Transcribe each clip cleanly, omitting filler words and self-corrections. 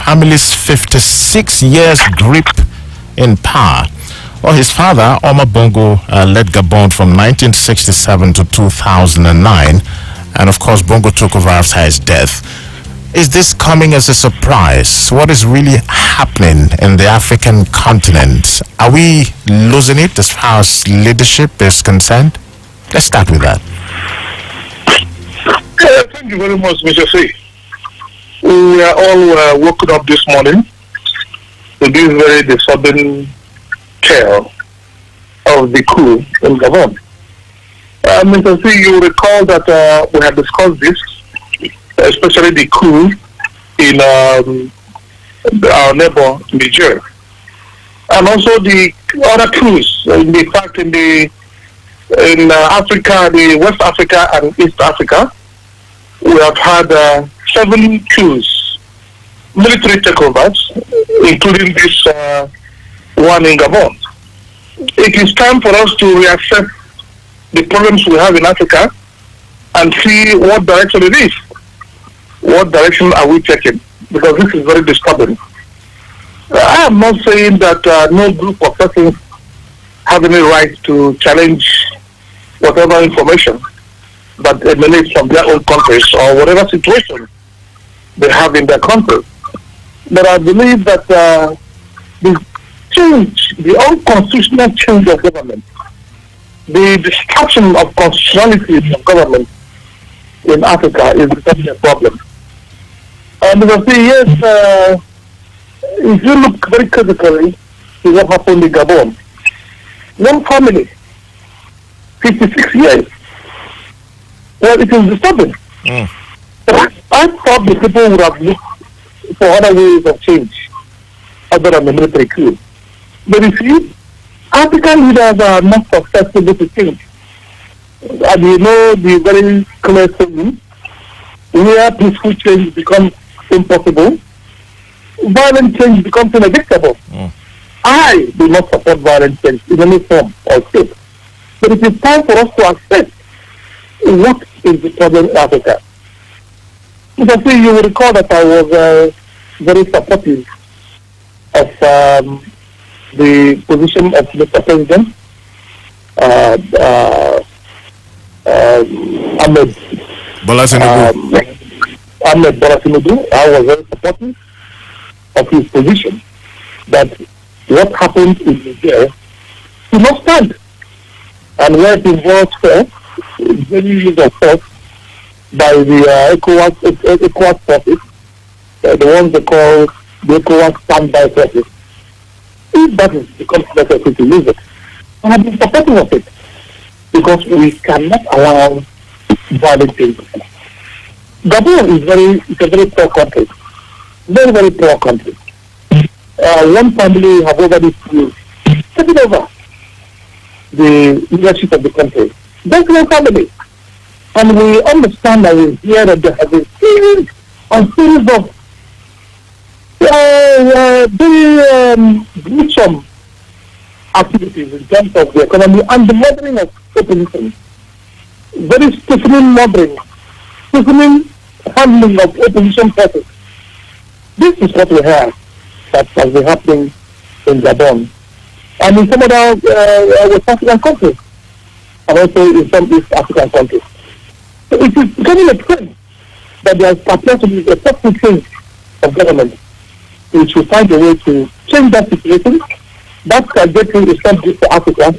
family's 56 years grip in power. Well, his father, Omar Bongo, led Gabon from 1967 to 2009. And of course, Bongo took over after his death. Is this coming as a surprise? What is really happening in the African continent? Are we losing it as far as leadership is concerned? Let's start with that. Thank you very much, Mr. C. We are all woken up this morning to this very disturbing tale of the coup in Gabon. Mr. C, you recall that we had discussed this, especially the coup in our neighbor Niger, and also the other coups. In fact, in Africa, the West Africa and East Africa, we have had 7 coups, military takeovers, including this one in Gabon. It is time for us to reassess the problems we have in Africa and see what direction it is. What direction are we taking? Because this is very disturbing. I am not saying that no group of persons have any right to challenge whatever information that emanates from their own countries or whatever situation they have in their country. But I believe that the change, the unconstitutional change of government, the destruction of constitutionality of government in Africa is becoming a problem. And because yes, if you look very critically to what happened in Gabon, one family, 56 years, well, it is disturbing. I thought the people would have looked for other ways of change other than the military coup. But you see, African leaders are not susceptible to change. And you know the very clear saying, where peaceful change becomes impossible, violent change becomes inevitable. I do not support violent change in any form or shape. But it is time for us to accept what is the problem in Africa. Because you will recall that I was very supportive of the position of Mr. President Ahmed Bola Tinubu. I was very supportive of his position that what happened in Niger did not stand. And where it involves force, very use of force by the ECOWAS forces, the ones they call the ECOWAS standby forces. If that is becomes necessary to use it, I have been supportive of it because we cannot allow violent things. Gabon is a very poor country, very, very poor country. One family have already taken over the leadership of the country. That's one family. And we understand that we hear that there has been series of very gruesome activities in terms of the economy and the murdering of opposition. Very stiffening murdering, stiffening handling of opposition forces. This is what we have that has been happening in Gabon and in some other West African countries and also in some East African countries. So it is becoming a trend that there appears to be a total change of government which will find a way to change that situation. That trajectory is not good for Africa.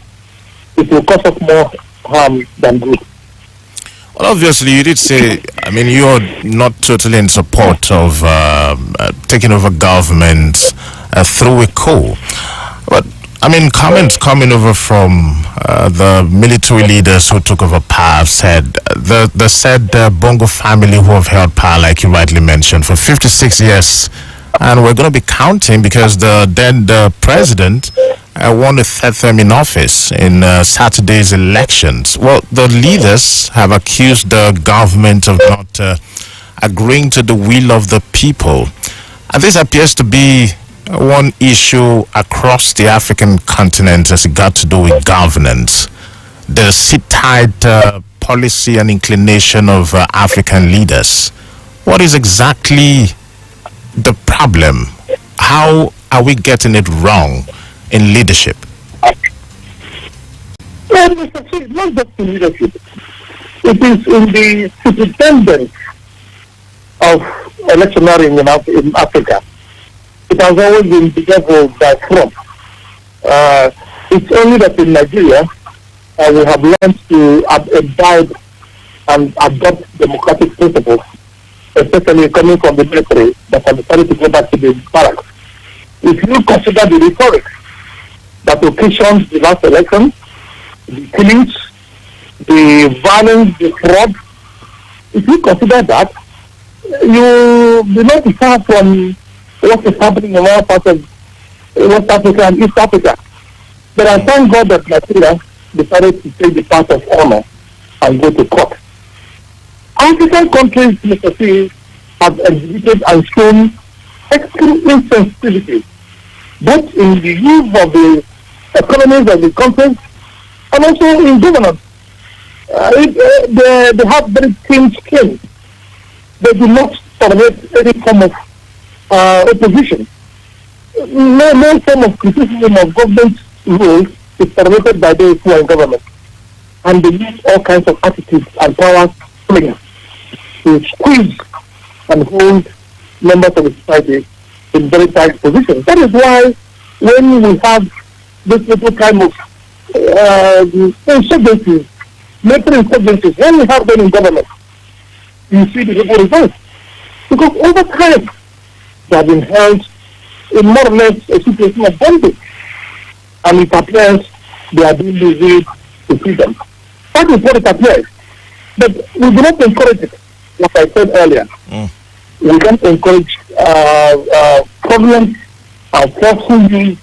It will cause us more harm than good. Well, obviously, you did say, I mean, you're not totally in support of taking over government through a coup. But, I mean, comments coming over from the military leaders who took over power said, the said Bongo family who have held power, like you rightly mentioned, for 56 years. And we're going to be counting because the president won a third term in office in Saturday's elections. Well, the leaders have accused the government of not agreeing to the will of the people. And this appears to be one issue across the African continent as it got to do with governance. The sit-tight policy and inclination of African leaders. What is exactly the problem? How are we getting it wrong in leadership? Well, Mr. Chief, not just in leadership. It is in the superintendence of electioneering in Africa. It has always been bedeviled by fraud. It's only that in Nigeria we have learned to abide and adopt democratic principles, especially coming from the military that have decided to go back to the barracks. If you consider the rhetoric that occasions the last election, the killings, the violence, the fraud, if you consider that, you do not be far from what is happening in all parts of West Africa and East Africa. But I thank God that Nigeria decided to take the path of honor and go to court. African countries, Mr. C, have exhibited and shown extreme insensitivity, both in the use of the economies of the countries and also in governance. They have very thin skin. They do not tolerate any form of opposition. No form of criticism of government rules is tolerated by those who are in government. And they use all kinds of attitudes and power strings to squeeze and hold members of the society in very tight positions. That is why when we have this little kind of insurgencies, military insurgencies, when we have them in government, you see the little results. Because over time, they have been held in more or less a situation of bondage. And it appears they are being revealed to freedom. That is what it appears. But we do not encourage it, like I said earlier. We don't encourage fraudulent and forceful use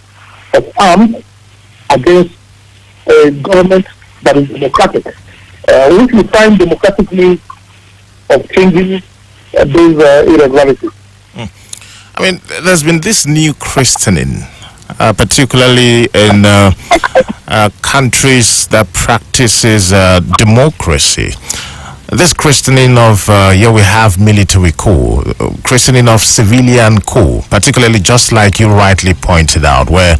of arms against a government that is democratic. Which we find democratic means of changing these irregularities. I mean, there's been this new christening, particularly in countries that practices democracy. This christening of, here we have military coup, christening of civilian coup, particularly just like you rightly pointed out, where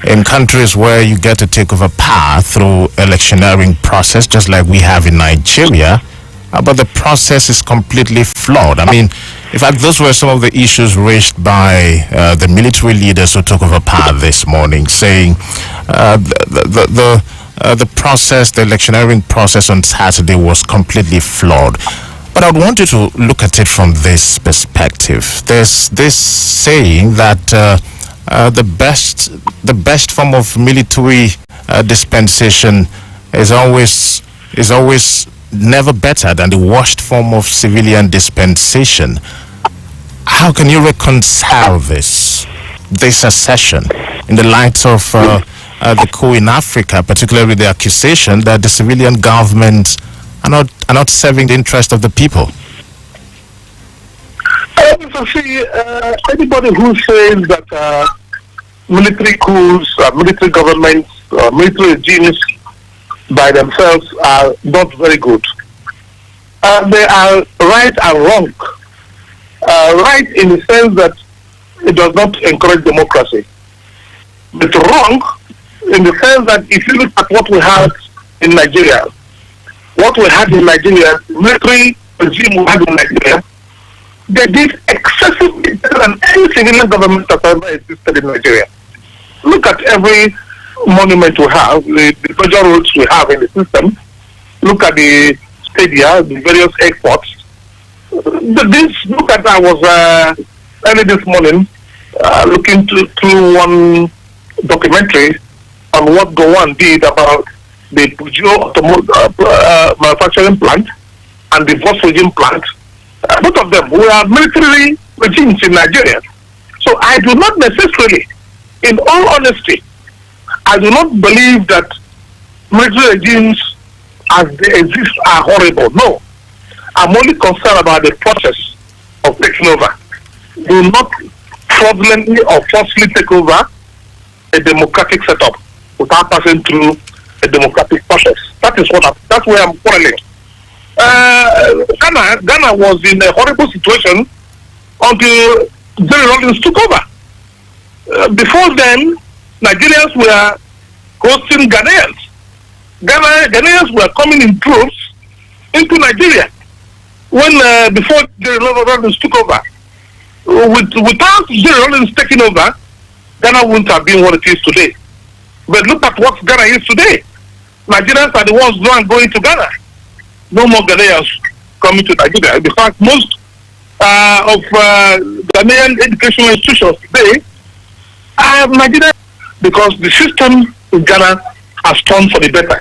in countries where you get to take over power through electioneering process, just like we have in Nigeria, but the process is completely flawed. I mean, in fact, those were some of the issues raised by the military leaders who took over power this morning, saying the process, the electioneering process on Saturday was completely flawed. But I would want you to look at it from this perspective. There's this saying that the best form of military dispensation is always never better than the worst form of civilian dispensation. How can you reconcile this assertion in the light of the coup in Africa, particularly the accusation that the civilian governments are not serving the interest of the people? Anybody who says that military coups, military governments, military regimes by themselves are not very good. They are right and wrong. Right in the sense that it does not encourage democracy. But wrong in the sense that if you look at what we have in Nigeria, military regime we had in Nigeria, they did excessively better than any civilian government that ever existed in Nigeria. Look at every monument we have, the major roads we have in the system. Look at the stadia, the various airports. I was early this morning looking through one documentary on what Gowon did about the Peugeot manufacturing plant and the Volkswagen plant. Both of them were military regimes in Nigeria. So I do not necessarily, in all honesty, I do not believe that military regimes as they exist are horrible. No. I'm only concerned about the process of taking over. Do not fraudulently or forcefully take over a democratic setup without passing through a democratic process. That's where I'm quarreling. Ghana was in a horrible situation until Jerry Rawlings took over. Before then, Nigerians were hosting Ghanaians. Ghanaians were coming in troops into Nigeria when before Jerry Rawlings took over. Without Jerry Rawlings taking over, Ghana wouldn't have been what it is today. But look at what Ghana is today. Nigerians are the ones not going to Ghana. No more Ghanaians coming to Nigeria. In fact, most of Ghanaian educational institutions today are Nigerian because the system in Ghana has turned for the better.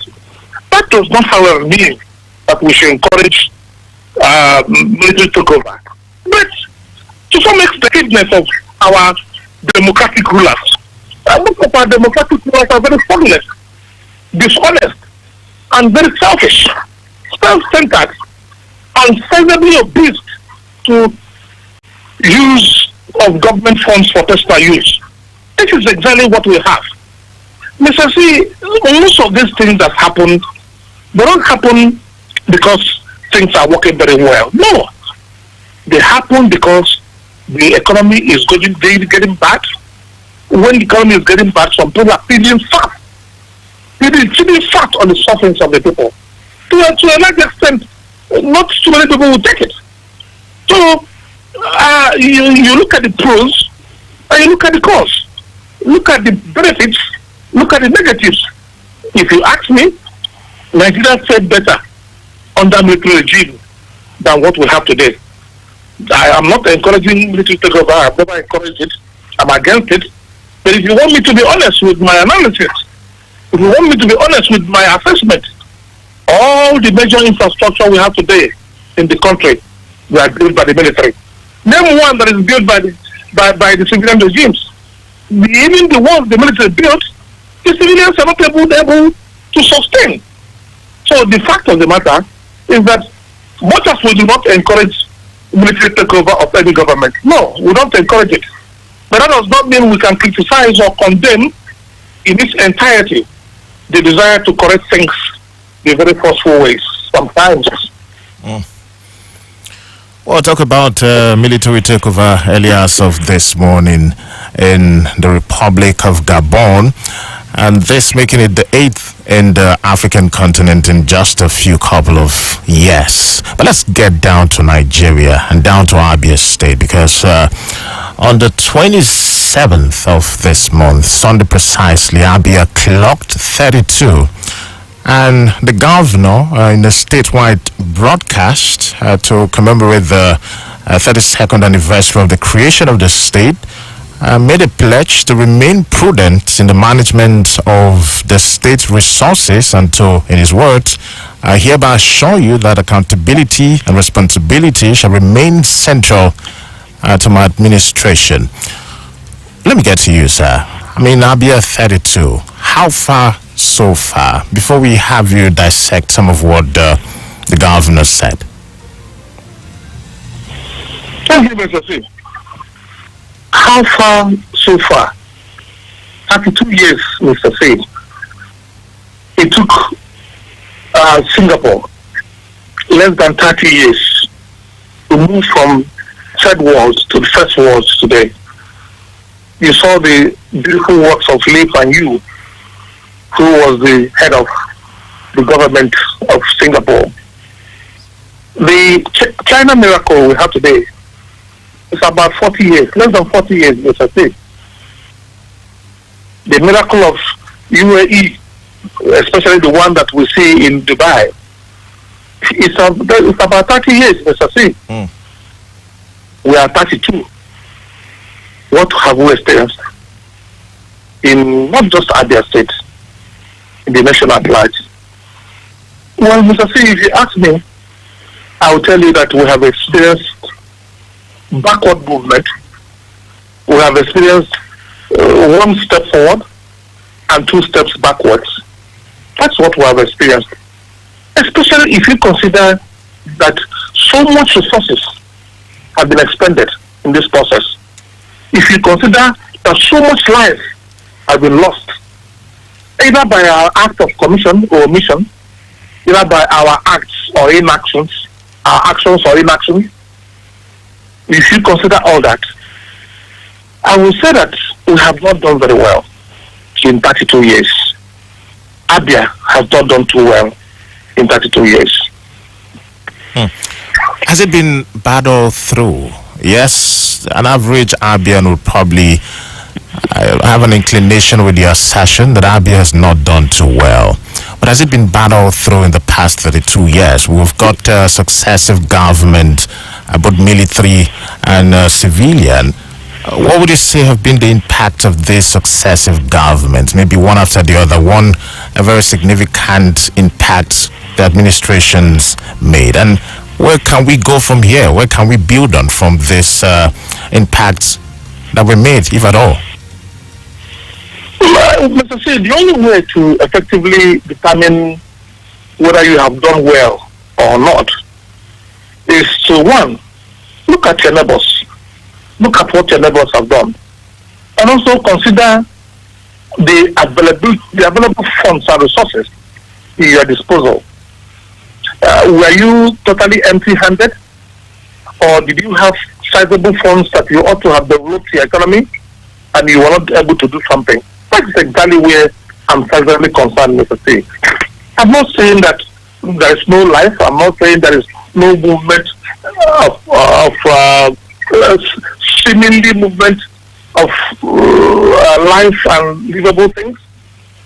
That does not, however, mean that we should encourage military takeover. But to some extent, the wickedness of our democratic rulers, most of our democratic rulers are very fraudulent, dishonest, and very selfish, self-centered, and sensibly obese to use of government funds for personal use. This is exactly what we have. Mr. C, most of these things that happen, they don't happen because things are working very well. No. They happen because the economy is getting bad. When the economy is getting bad, some people are feeling fat. Feeling fat on the surface of the people. To a large extent, not too many people will take it. So, you look at the pros and you look at the cons. Look at the benefits, look at the negatives. If you ask me, Nigeria fared better under military regime than what we have today. I am not encouraging military takeover. I have never encouraged it. I'm against it. But if you want me to be honest with my analysis, if you want me to be honest with my assessment, all the major infrastructure we have today in the country were built by the military. Name one that is built by the civilian regimes. Even the ones the military built, the civilians are not able to sustain. So the fact of the matter is that much as we do not encourage military takeover of any government, no, we don't encourage it. But that does not mean we can criticize or condemn in its entirety the desire to correct things in very forceful ways sometimes. Well, talk about military takeover earlier as of this morning in the Republic of Gabon, and this making it the 8th in the African continent in just a few couple of years. But let's get down to Nigeria and down to Abia State, because on the 27th of this month, Sunday precisely, Abia clocked 32. And the governor in a statewide broadcast to commemorate the 32nd anniversary of the creation of the state made a pledge to remain prudent in the management of the state resources and to, in his words, I hereby assure you that accountability and responsibility shall remain central to my administration. Let me get to you, sir. I mean, Abia 32. How far so far, before we have you dissect some of what the governor said? Thank you, Mr. C. How far so far? 32 years, Mr. C. It took Singapore less than 30 years to move from third world to the first world today. You saw the beautiful works of Lee Kuan Yew, who was the head of the government of Singapore. The China miracle we have today is about 40 years, less than 40 years, Mr. C. The miracle of UAE, especially the one that we see in Dubai, it's about 30 years, Mr. C. We are 32. What have we experienced in not just Abia State, in the nation at large? Well, Mr. C, if you ask me, I will tell you that we have experienced backward movement. We have experienced one step forward and two steps backwards. That's what we have experienced. Especially if you consider that so much resources have been expended in this process. If you consider that so much life has been lost, either by our act of commission or omission, either by our acts or inactions, our actions or inactions. If you consider all that, I will say that we have not done very well in 32 years. Abia has not done too well in 32 years. Has it been battled through? Yes, an average Abian would probably have an inclination with the assertion that Abia has not done too well. But has it been battled through in the past 32 years? We've got successive government, both military and civilian. What would you say have been the impact of these successive governments? Maybe one after the other, one a very significant impact the administrations made. And where can we go from here? Where can we build on from this impacts that we made, if at all? Mr. C, the only way to effectively determine whether you have done well or not is to, one, look at your neighbors. Look at what your neighbors have done. And also consider the available funds and resources at your disposal. Were you totally empty-handed? Or did you have sizable funds that you ought to have developed your economy and you were not able to do something? That is exactly where I'm presently concerned, Mr. C. I'm not saying that there is no life. I'm not saying there is no movement of seemingly movement of life and livable things.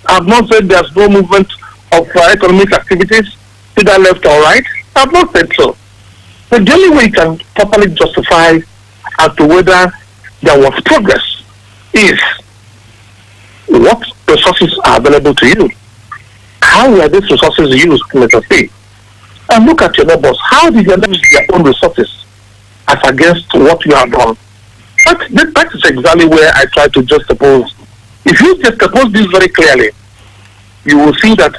I've not said there's no movement of economic activities, either left or right. I've not said so. But the only way you can properly justify as to whether there was progress is what resources are available to you. How were these resources used, Mr. C? And look at your neighbors. How did you use their own resources as against what you have done? That is exactly where I try to juxtapose. If you juxtapose this very clearly, you will see that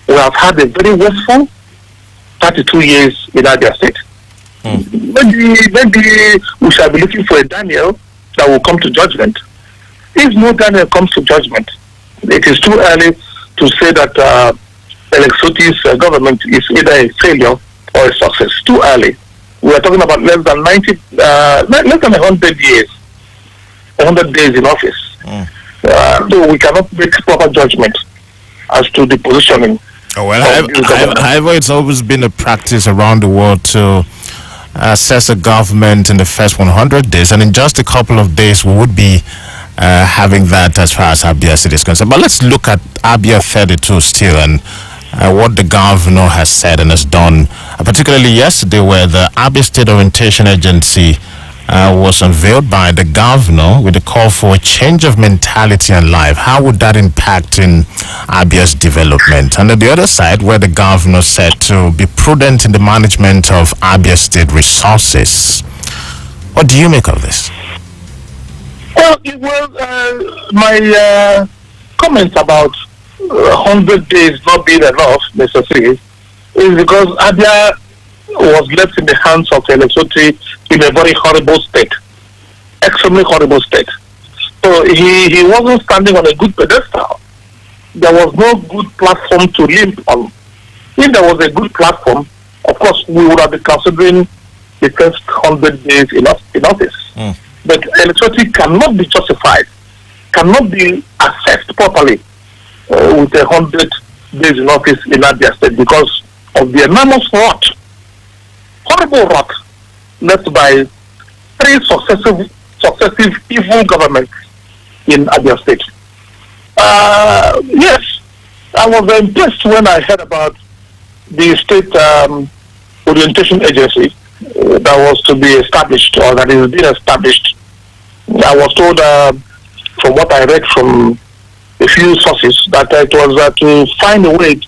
we have had a very wasteful 32 years in Abia State. Maybe we shall be looking for a Daniel that will come to judgment. If no Daniel comes to judgment, it is too early to say that Alexoti's government is either a failure or a success. Too early. We are talking about less than 100 years, 100 days in office. So we cannot make proper judgment as to the positioning. However, it's always been a practice around the world to assess a government in the first 100 days, and in just a couple of days we would be having that as far as Abia State is concerned. But let's look at Abia 32 still and what the governor has said and has done, particularly yesterday where the Abia State Orientation Agency was unveiled by the governor with a call for a change of mentality and life. How would that impact in Abia's development? And on the other side, where the governor said to be prudent in the management of Abia State resources. What do you make of this? Well, my comments about 100 days not being enough, Mr. C, is because Abia was left in the hands of Alexoti in a very horrible state, extremely horrible state. So he wasn't standing on a good pedestal. There was no good platform to limp on. If there was a good platform, of course, we would have been considering the first 100 days in office. But Alexoti cannot be justified, cannot be assessed properly with 100 days in office in Abia State because of the enormous rot, horrible rot, left by three successive evil governments in Abia State. Yes, I was impressed when I heard about the state orientation agency that was to be established or that is being established. I was told from what I read from a few sources that it was to find a way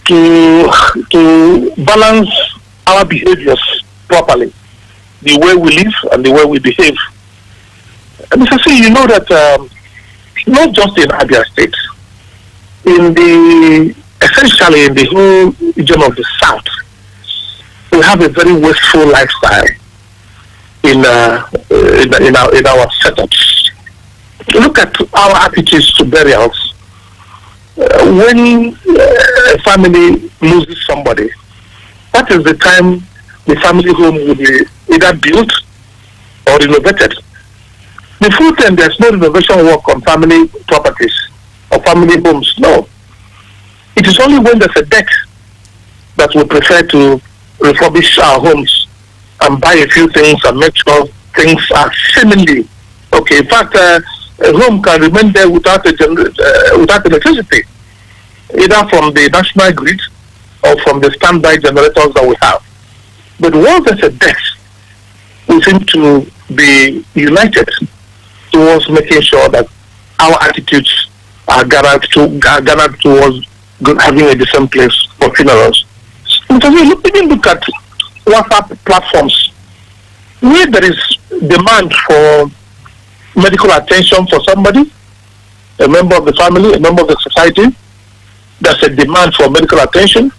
to balance our behaviors properly, the way we live and the way we behave. And Mr. C, you know that not just in Abia State, essentially in the whole region of the South, we have a very wasteful lifestyle in our setups. Look at our attitudes to burials. When a family loses somebody, that is the time the family home will be either built or renovated. the full term, there's no renovation work on family properties or family homes. No. It is only when there's a debt that we prefer to refurbish our homes and buy a few things and make sure things are seemingly okay. In fact, a home can remain there without without electricity, either from the national grid or from the standby generators that we have. But once there's a debt, we seem to be united towards making sure that our attitudes are gathered towards having a decent place for funerals. Because even look at WhatsApp platforms, where there is demand for medical attention for somebody, a member of the family, a member of the society. There's a demand for medical attention.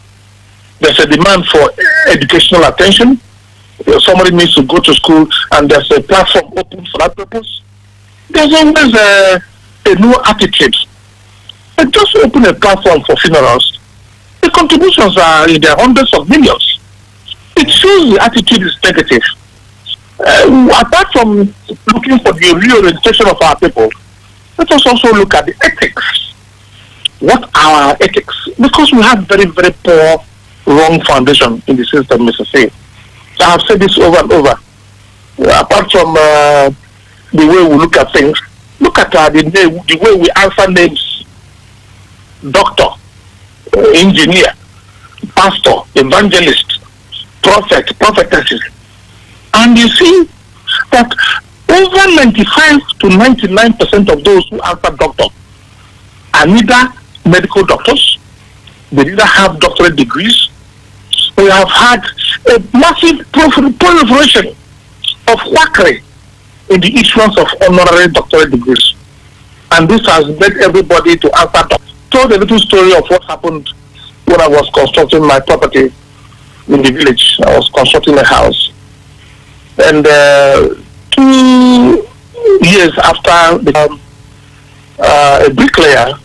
There's a demand for educational attention. Somebody needs to go to school and there's a platform open for that purpose. There's always a new attitude. And just open a platform for funerals. The contributions are in the hundreds of millions. It shows the attitude is negative. Apart from looking for the reorientation of our people, let us also look at the ethics. What are our ethics? Because we have very, very poor, wrong foundation in the system, Mr. C. I have said this over and over. Apart from the way we look at things, look at the way we answer names. Doctor, engineer, pastor, evangelist, prophet, prophetesses. And you see that over 95 to 99% of those who answer doctor are neither medical doctors, they neither have doctorate degrees. We have had a massive proliferation of quackery in the issuance of honorary doctorate degrees. And this has led everybody to answer doctor. Told a little story of what happened when I was constructing my property in the village. I was constructing a house. And 2 years after a bricklayer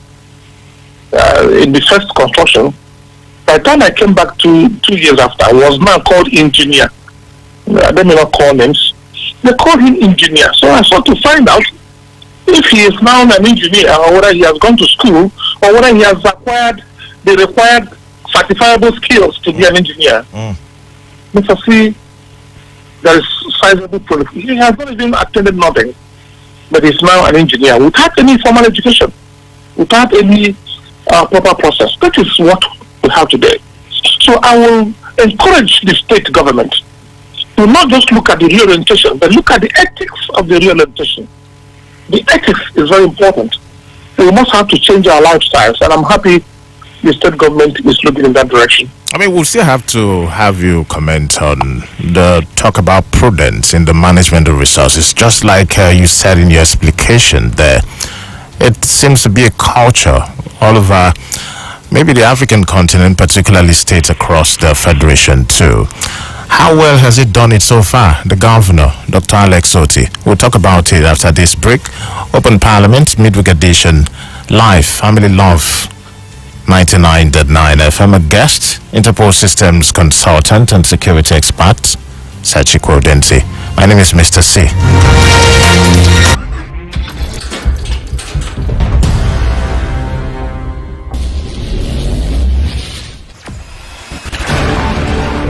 in the first construction, by the time I came back 2 years after, I was now called engineer. They may not call names. They call him engineer. So I sought to find out if he is now an engineer or whether he has gone to school or whether he has acquired the required certifiable skills to be an engineer. Mr. C, there is sizable proliferation. He has not even attended nothing, but he's now an engineer without any formal education, without any proper process. That is what we have today. So I will encourage the state government to not just look at the reorientation, but look at the ethics of the reorientation. The ethics is very important. We must have to change our lifestyles, and I'm happy the state government is looking in that direction. I mean, we'll still have to have you comment on the talk about prudence in the management of resources. Just like you said in your explication there, it seems to be a culture all over maybe the African continent, particularly states across the Federation too. How well has it done it so far, the governor, Dr. Alex Oti? We'll talk about it after this break. Open Parliament, midweek edition, live, Family Love, 99.9 FM. A guest, Interpol Systems consultant and security expert, Chikwe Udensi. My name is Mr. C.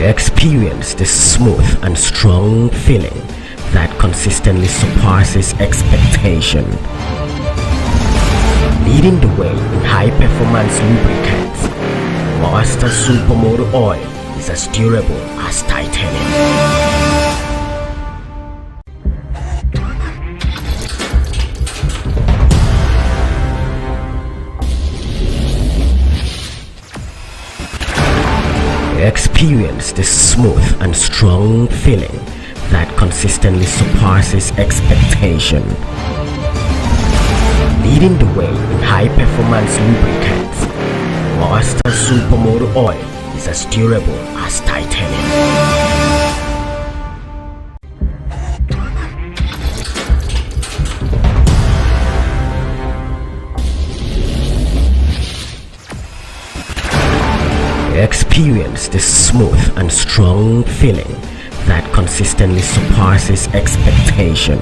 Experience the smooth and strong feeling that consistently surpasses expectation. Leading the way in high-performance lubricants, Master Supermoto Oil is as durable as titanium. Experience the smooth and strong feeling that consistently surpasses expectation. Leading the way in high-performance lubricants, Master Supermoto Oil is as durable as titanium. Experience the smooth and strong feeling that consistently surpasses expectation.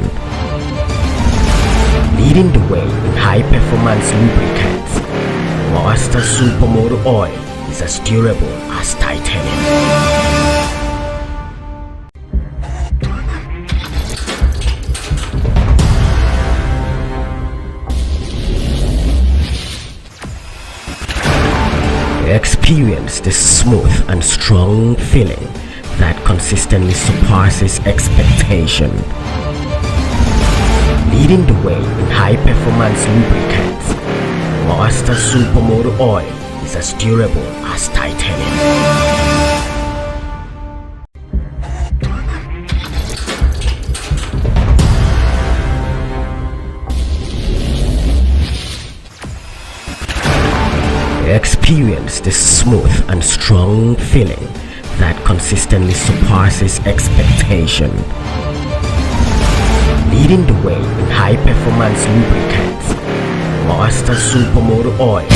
Leading the way in high-performance lubricants, Monster Supermoto Oil is as durable as titanium. Experience the smooth and strong feeling that consistently surpasses expectation. Leading the way in high-performance lubricants, Monster Supermoto Oil is as durable as titanium. Experience the smooth and strong feeling that consistently surpasses expectation. Leading the way in high-performance lubricants, Monster Supermoto Oil.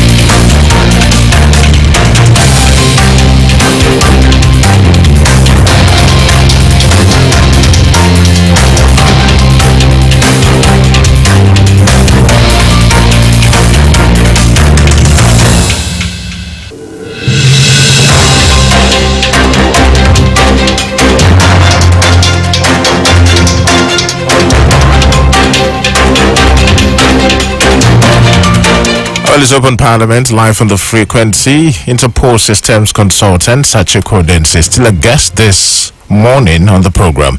Well, it's Open Parliament, live on the frequency. Interpol Systems Consultant Chikwe Udensi is still a guest this morning on the program.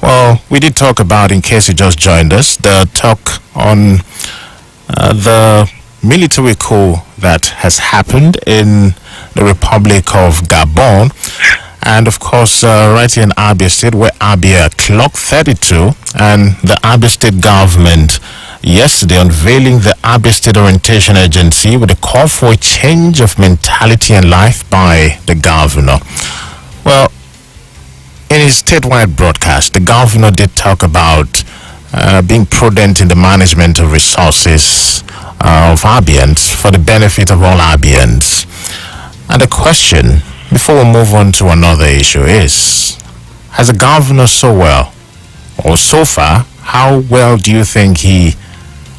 Well, we did talk about, in case you just joined us, the talk on the military coup that has happened in the Republic of Gabon. And of course, right here in Abia State, where Abia clocked 32, and the Abia State government yesterday unveiling the Abia State Orientation Agency with a call for a change of mentality and life by the governor. Well, in his statewide broadcast, the governor did talk about being prudent in the management of resources of Abians for the benefit of all Abians. And the question, before we move on to another issue, is, has the governor so far, how well do you think he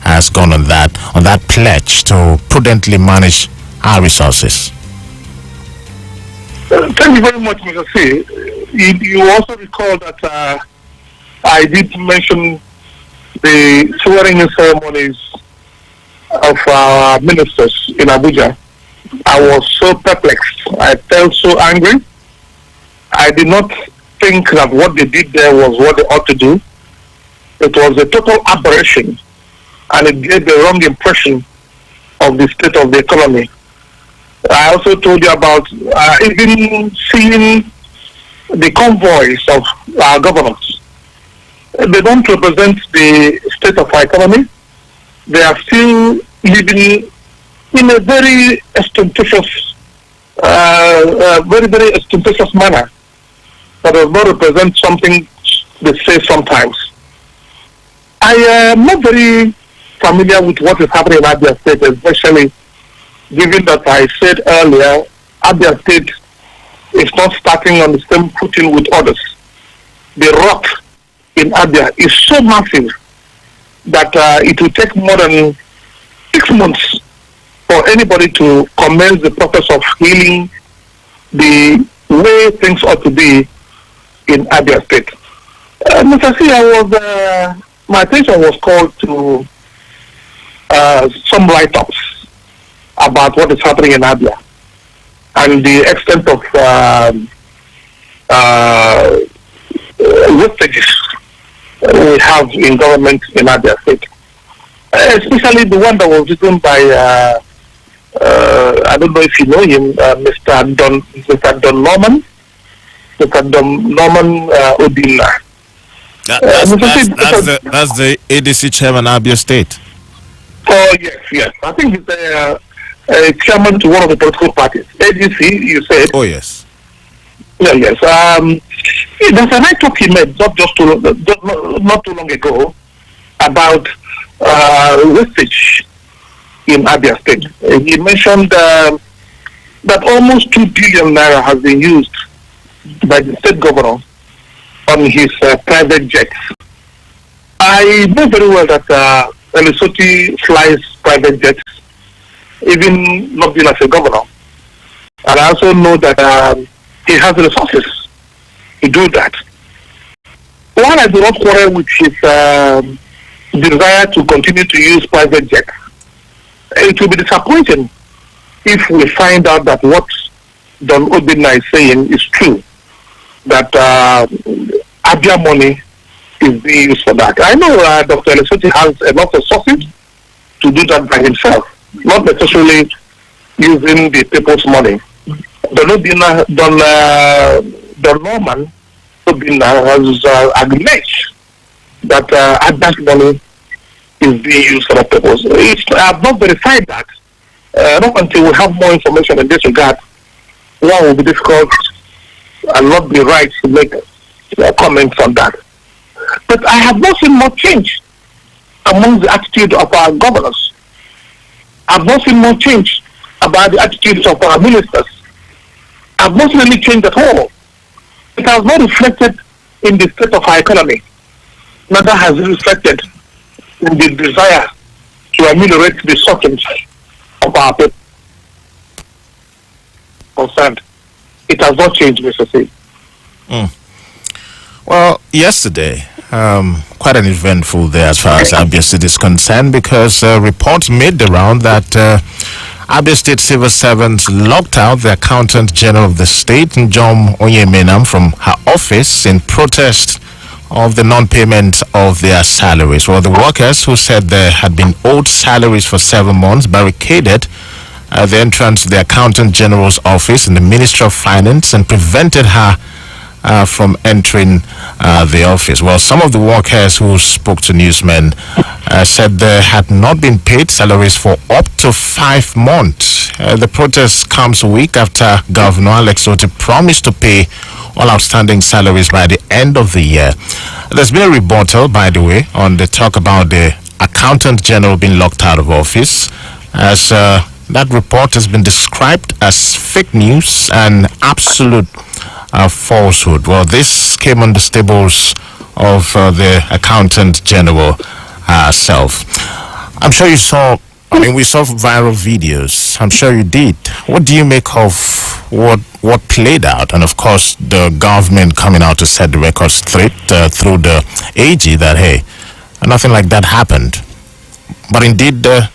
has gone on that pledge to prudently manage our resources? Thank you very much, Mr. C. You also recall that I did mention the swearing-in ceremonies of our ministers in Abuja. I was so perplexed. I felt so angry. I did not think that what they did there was what they ought to do. It was a total aberration, and it gave the wrong impression of the state of the economy. I also told you about even seeing the convoys of our governors. They don't represent the state of our economy. They are still living in a very ostentatious, very ostentatious manner that does not represent something they say sometimes. I am not very familiar with what is happening in Abia State, especially given that I said earlier, Abia State is not starting on the same footing with others. The rot in Abia is so massive that it will take more than 6 months for anybody to commence the process of healing the way things ought to be in Abia State. Mr. C, my attention was called to some write-ups about what is happening in Abia and the extent of wastages we have in government in Abia State. Especially the one that was written by I don't know if you know him, Mr. Don Norman Odina. That's the ADC chairman of Abia State. Oh yes. I think he's a chairman to one of the political parties. ADC, you said. Oh yes. Yeah, yes. There's a write-up he made not too long ago about wastage in Abia State. He mentioned that almost 2 billion naira has been used by the state governor on his private jets. I know very well that Lesotho flies private jets, even not being as a governor. And I also know that he has the resources to do that. While I do not quarrel with his desire to continue to use private jets, it will be disappointing if we find out that what Don Obinna is saying is true, that Abia money is being used for that. I know Dr. Lesotho has a lot of sources to do that by himself, not necessarily using the people's money. Don Norman Obinna has acknowledged that Abia's money is being used for that purpose. I have not verified that. Not until we have more information in this regard, one will be difficult and not be right to make comments on that. But I have not seen much change among the attitude of our governors. I have not seen much change about the attitudes of our ministers. I have not seen any change at all. It has not reflected in the state of our economy. Neither has it reflected in the desire to ameliorate the sufferings of our people concerned. It has not changed, Mr. C. Well, yesterday, quite an eventful day as far as Abia State is concerned, because reports made the round that Abia State civil servants locked out the Accountant General of the state, Njom Onyemenam, from her office in protest of the non-payment of their salaries. Well, the workers who said they had been owed salaries for 7 months barricaded the entrance to the Accountant General's office in the Ministry of Finance and prevented her from entering the office. Well, some of the workers who spoke to newsmen said they had not been paid salaries for up to 5 months. The protest comes a week after Governor Alex Otti promised to pay all outstanding salaries by the end of the year. There's been a rebuttal, by the way, on the talk about the Accountant General being locked out of office, as that report has been described as fake news and absolute falsehood. Well, this came on the stables of the Accountant General herself. I'm sure you saw, we saw viral videos. I'm sure you did. What do you make of what played out? And of course, the government coming out to set the record straight through the AG that, hey, nothing like that happened. But indeed, there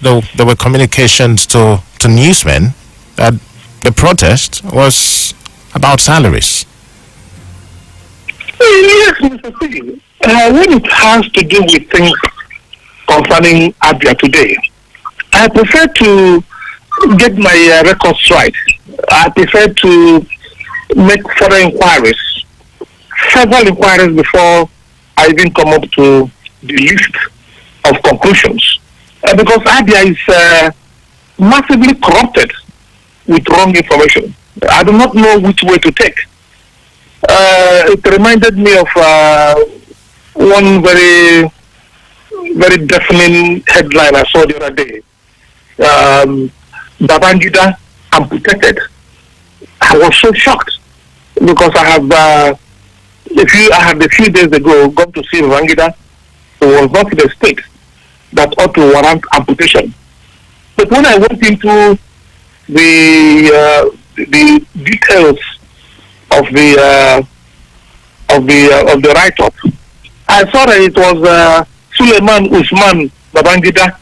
were communications to newsmen that the protest was about salaries. Yes, Mr. C. When it has to do with things concerning Abia today, I prefer to get my records right. I prefer to make further inquiries, several inquiries before I even come up to the list of conclusions. Because Abia is massively corrupted with wrong information. I do not know which way to take. It reminded me of one very, very deafening headline I saw the other day. Babangida amputated. I was so shocked because I had a few days ago gone to see Babangida, who was not in a state that ought to warrant amputation. But when I went into the details of the write-up, I saw that it was Suleiman Usman Babangida,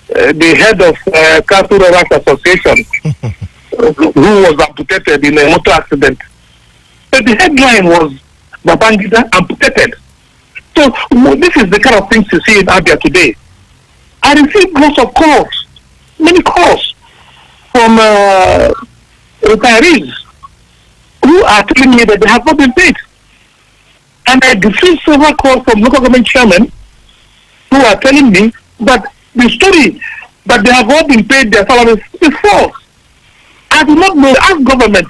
the head of Cultural Rights Association, who was amputated in a motor accident. But the headline was Babangida amputated. So this is the kind of things you see in Abia today. I received lots of calls, many calls from retirees who are telling me that they have not been paid. And I received several calls from local government chairmen who are telling me that the story that they have all been paid their salaries is false. I do not know. Ask government.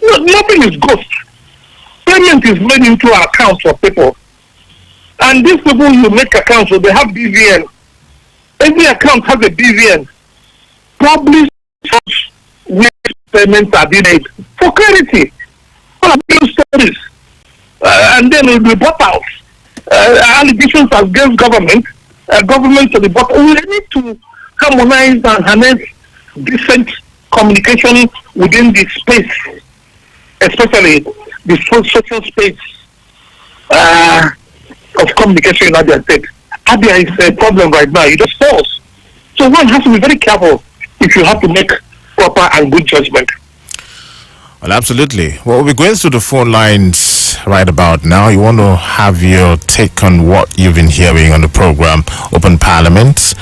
Nothing is ghost. Payment is made into accounts for people. And these people who make accounts, so they have BVN. Every account has a BVN. Probably such where payments are being made for clarity. For abuse stories. And then it will be brought out. Allegations against government government to the bottom. We need to harmonize and harness decent communication within the space, especially the social space of communication in Abia State. Abia is a problem right now. It just falls. So one has to be very careful if you have to make proper and good judgment. Well, absolutely. Well, we'll be going through the phone lines right about now. You want to have your take on what you've been hearing on the program, Open Parliament.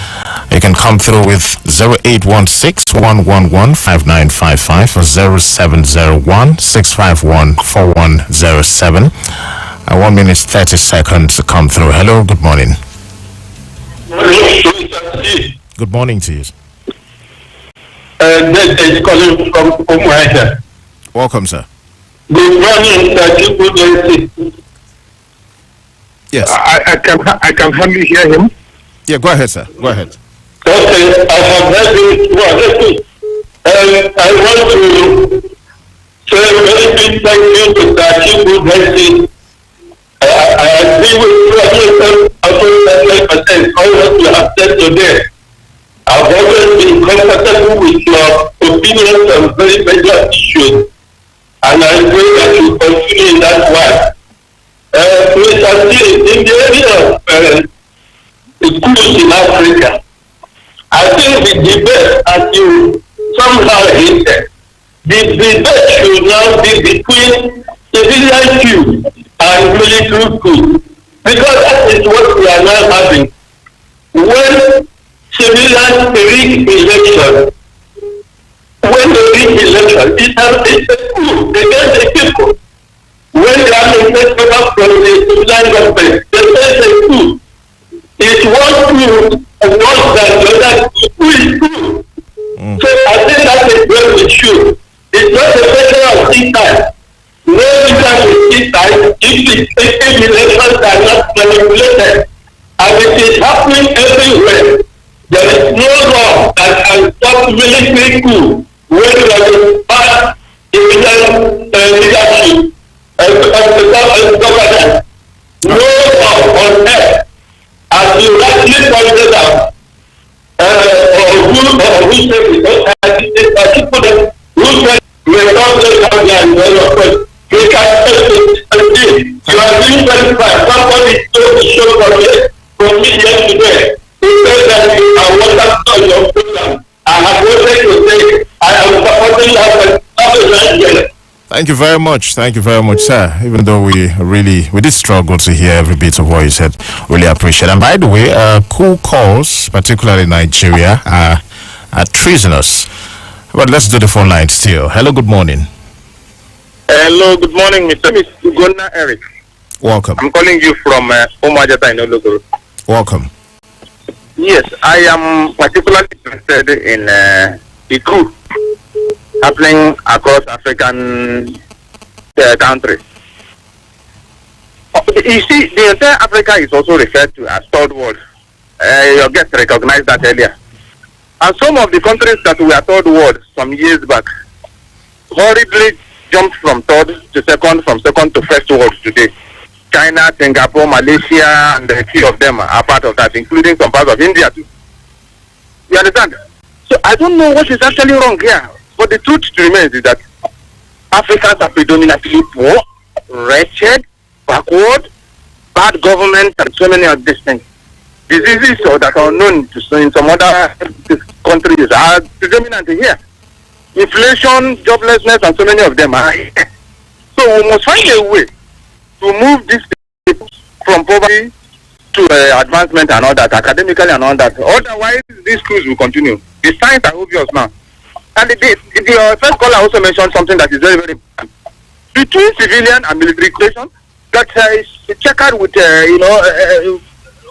You can come through with 0816-111-5955 or 0701-651-4107. 1 minute 30 seconds to come through. Hello, good morning. Good morning to you. This is calling from Umuaja. Welcome, sir. Good morning, Chikwe Udensi. Yes. I can hardly hear him. Yeah, go ahead, sir. Go ahead. Okay, I have heard it. I want to say a very big thank you to Chikwe Udensi. I agree with you 100% all what you have said today. I've always been comfortable with your opinions on very major issues, and I pray that you continue in that way. Mr. C, in the area of schools in Africa, I think the debate, as you somehow hinted, the debate should now be between civilian schools and military schools, because that is what we are now having. When civilians rig election, it has a coup against the people. When they are taken over from the civilian government, they say the coup. It's one coup worse than the other. Who is coup? So I think that's a great issue. It's not a question of seat time. No reason to seat time if elections are not manipulated. And it is happening everywhere. There is no law that can stop military coup when you are in past civilian leadership and governance. No law on earth, as you rightly pointed out, who said may not take out their development. We can see you are doing very fine. Somebody told the show from me yesterday. He said that you are water on your program. I have wanted to say I am supporting that. Thank you very much. Thank you very much, sir. Even though we did struggle to hear every bit of what you said, really appreciate it. And by the way, coup calls, particularly in Nigeria, are treasonous. But let's do the phone line still. Hello, good morning. Hello, good morning, Mr. Ugonna Eric. Welcome. I'm calling you from Omajata in Ologoro. Welcome. Yes, I am particularly interested in the coup happening across African countries. You see, the entire Africa is also referred to as third world. Your guest recognized that earlier. And some of the countries that were third world some years back hurriedly jumped from third to second, from second to first world today. China, Singapore, Malaysia, and a few of them are part of that, including some parts of India too. You understand? So I don't know what is actually wrong here. But the truth remains is that Africans are predominantly poor, wretched, backward, bad government, and so many of these things. Diseases that are unknown in some other countries are predominant here. Inflation, joblessness, and so many of them are here. So we must find a way to move these people from poverty to advancement and all that, academically and all that. Otherwise, these schools will continue. The signs are obvious now. And the first caller also mentioned something that is very, very important. Between civilian and military creation, that is checkered with,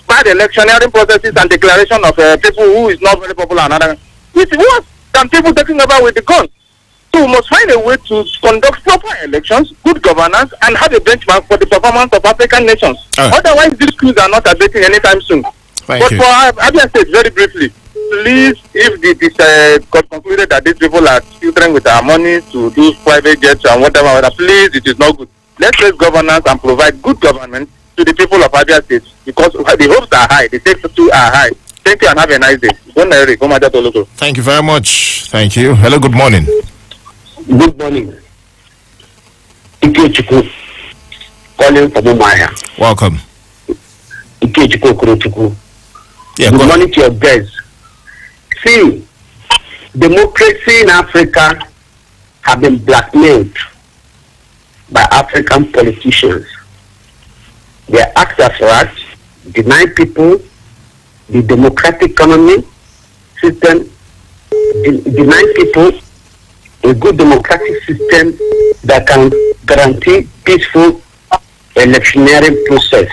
bad electioneering processes and declaration of people who is not very popular and other. It's worse than people taking over with the gun. So we must find a way to conduct proper elections, good governance, and have a benchmark for the performance of African nations. Otherwise, these schools are not abating anytime soon. Thank you. For Abia State, very briefly, please, if it is concluded that these people are filtering with our money to do private jets and whatever, please, it is not good. Let's raise governance and provide good government to the people of Abia State. because the hopes are high, the stakes too are high. Thank you and have a nice day. Thank you very much. Thank you. Hello, good morning. Good morning. Chikwe calling from Umaya. Welcome. Chikwe. Yeah, good morning to your guests. See, democracy in Africa have been blackmailed by African politicians. They act as rats, deny people the democratic economy system, deny people a good democratic system that can guarantee peaceful electioneering process.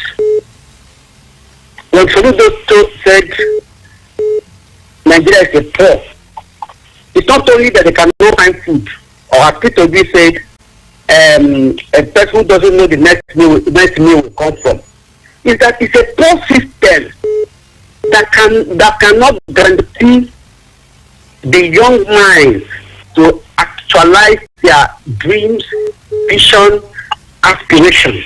When Soludo said Nigeria is a poor, it's not only that they cannot find food, or as Peter B said, a person who doesn't know the next meal will come from. Is that it's a poor system that cannot guarantee the young minds to actualize their dreams, vision, aspirations.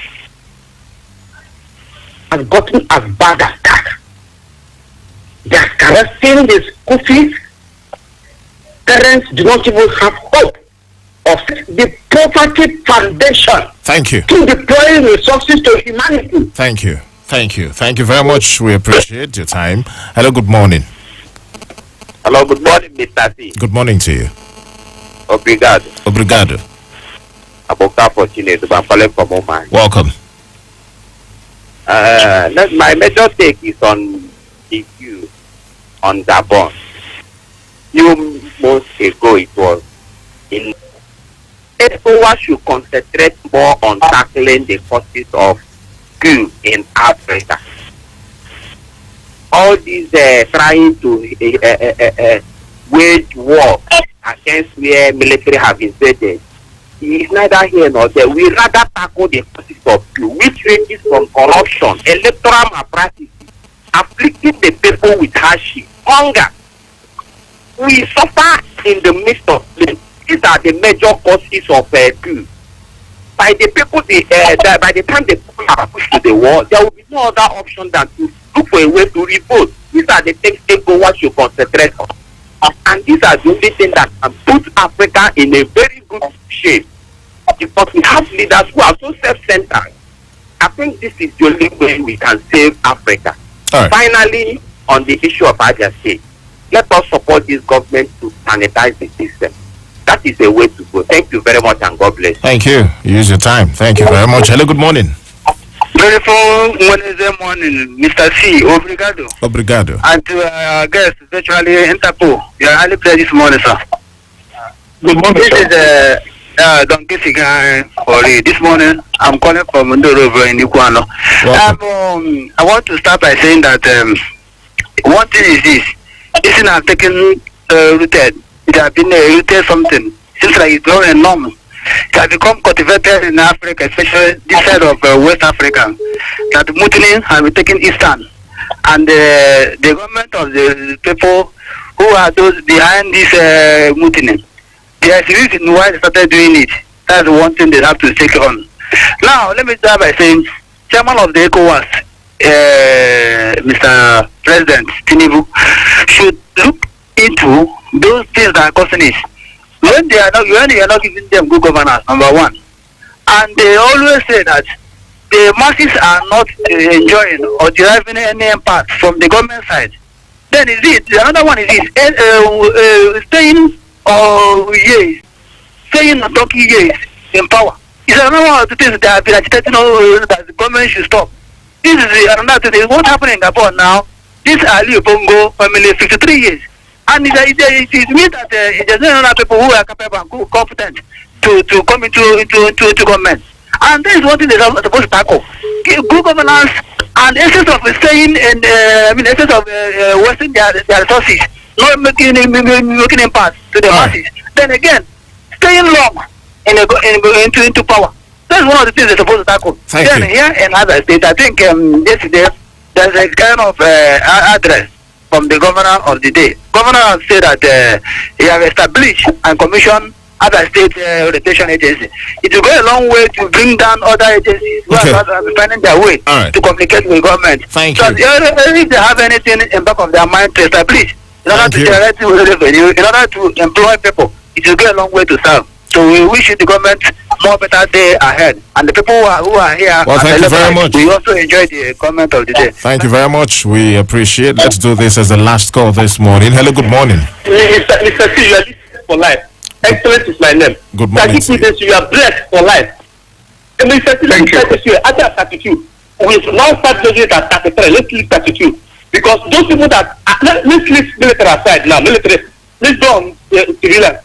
Has gotten as bad as that. They are caressing the school fees. Parents do not even have hope of the poverty foundation. Thank you. To deploy resources to humanity. Thank you. Thank you. Thank you very much. We appreciate your time. Hello, good morning. Hello, good morning, Mr. C. Good morning to you. Obrigado. Obrigado. Aboka Fortunate, I'm calling from Oman. Welcome. My major take is on the view on Gabon. Few months ago, it was in ECOWAS should concentrate more on tackling the causes of coup in Africa. All these trying to wage war against where military have invaded is neither here nor there. We rather tackle the causes of coup, which ranges from corruption, electoral malpractice, afflicting the people with hardship, hunger. We suffer in the midst of pain. These are the major causes of coup. By the people, by the time the people are pushed to the wall, there will be no other option than to look for a way to revolt. These are the things ECOWAS should concentrate on. And these are the only things that can put Africa in a very good shape. Because we have leaders who are so self-centered. I think this is the only way we can save Africa. Right. Finally, on the issue of Abia State, let us support this government to sanitize the system. That is a way to go. Thank you very much and God bless. Thank you. Use your time. Thank you very much. Hello, good morning. Beautiful Wednesday morning, Mr. C. Obrigado. Obrigado. And to guests, virtually Interpol. You are highly pleased this morning, sir. Good morning, This sir. is Don Kisiga Ori. This morning, I'm calling from Ndorovo in Iguano. I want to start by saying that one thing is this. This is not taken rooted. It has been rooted something. Seems like it's growing enormous. It has become cultivated in Africa, especially this side of West Africa. That mutiny has been taken eastern. And the government of the people who are those behind this mutiny, there is a reason why they started doing it. That's one thing they have to take on. Now, let me start by saying, Chairman of the ECOWAS, Mr. President Tinubu, should look into those things that are causing it. When you are not giving them good governance, number one. And they always say that the masses are not enjoying or deriving any impact from the government side. Then is it, another one is this, staying years, staying on donkey years in power. It's another one of the things that have been agitating that the government should stop. This is another thing. What's happening in Gabon now? This Ali Bongo family, 53 years. And it means that there's no other people who are capable and competent to come into government. And this is one thing they're supposed to tackle. Good governance and essence of staying in, essence of wasting their resources, not making impact to the masses. Then again, staying long into power. That's one of the things they're supposed to tackle. Here in other states, I think yesterday there's a kind of address from the governor of the day. Governor has said that he has established and commissioned other state rotation agency. It will go a long way to bring down other agencies who Okay. are finding their way All right. to communicate with government. Thank So you. if they have anything in back of their mind to establish, in order Thank to you. generate revenue, in order to employ people, it will go a long way to serve. So we wish the government more better day ahead, and the people who are here. Well, thank you very much. We also enjoy the comment of the day. Thank you very much. We appreciate. Let's do this as the last call this morning. Hello, good morning. Mr. C, you are listening for life. Excellent is my name. Good morning to Chikwe Udensi, you are blessed for life. And Mr. C, let me tell you, after 32, we now start judging it at 33. Let's leave 32. Because those people that, let's leave military aside now, military, let's go on civilian.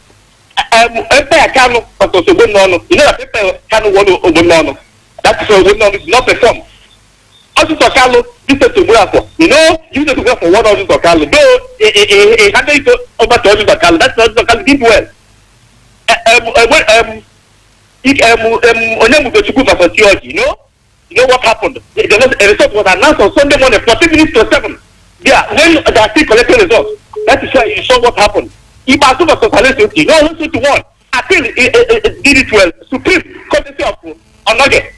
Empire Kano, but also good no. You know that Empire Kano want to open no. That is what no is not perform. Also to Carlo, this is to work for. You know, you need to work for 100 to Carlo. Though a hundred over 200 to Carlo, that's not to Carlo did well. You know what happened? A result was announced on Sunday morning, 14 minutes to 7. Yeah, when they are still collecting results, that is why you saw what happened. If I saw totality, no, 1 to 1. Appeal did it well. Supreme courtesy of Onoge.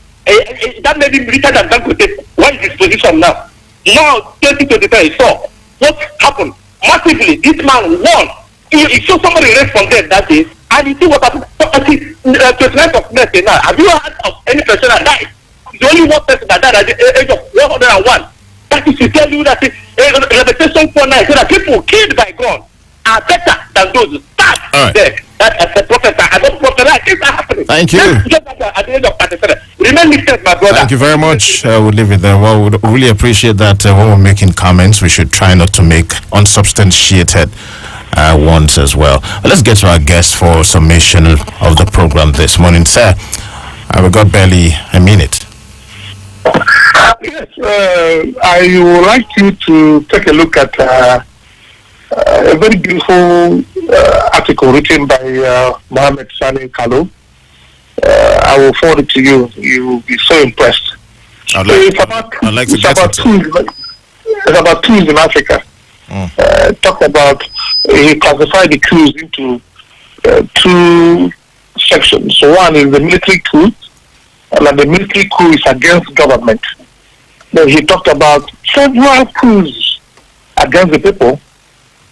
That made him richer than Dangote. What is his position now? Now, 2023, so what happened? Massively, this man won. He saw somebody raised from death that day, and you see what happened. So, 29th of May now, have you heard of any person that died? The only one person that died at the age of 101. That is to tell you that Revelation 4:9 said that people killed by God are better than those stabbed there. That's a prophet. I don't prophesy. Things are happening. Thank you. Just at the age of 37. Remain lifted, my brother. Thank you very much. We'll leave it there. Well, we really appreciate that when we're making comments, we should try not to make unsubstantiated ones as well. Let's get to our guest for summation of the program this morning. Sir, we got barely a minute. Yes, I would like you to take a look at a very beautiful article written by Mohammed Sani Kalu. I will forward it to you. You will be so impressed. I'd like to get it. It's about tools in Africa. Talk about, he classified the coups into two sections. So one is the military coup, and the military coup is against government. Then he talked about several coups against the people,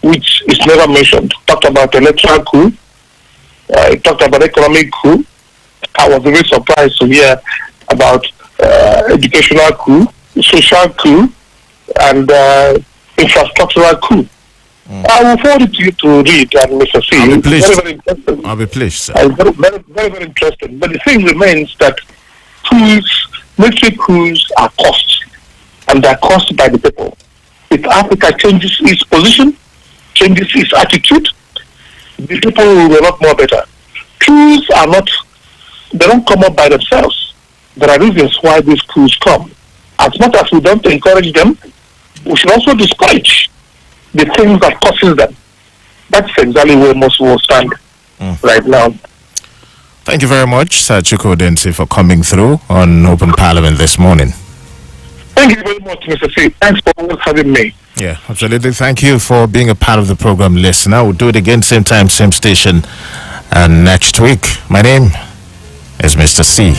which is never mentioned. Talked about electoral coup. He talked about economic coup. I was very surprised to hear about educational coup, social coup, and infrastructural coup. I will forward it to you to read, and Mr. C. I'll be pleased. Very, very interesting. I'll be pleased, sir. Very interesting. But the thing remains that coups, military coups are costs, and they're cost by the people. If Africa changes its position, changes its attitude, the people will be a lot more better. Coups are not, they don't come up by themselves. There are reasons why these coups come. As much as we don't encourage them, we should also discourage the things that causes them. That's exactly where most will stand right now. Thank you very much, Sir Chikwe Udensi, for coming through on Open Parliament this morning. Thank you very much, Mr. C. Thanks for always having me. Yeah, absolutely. Thank you for being a part of the program, listener. We'll do it again, same time, same station, and next week. My name is Mr. C.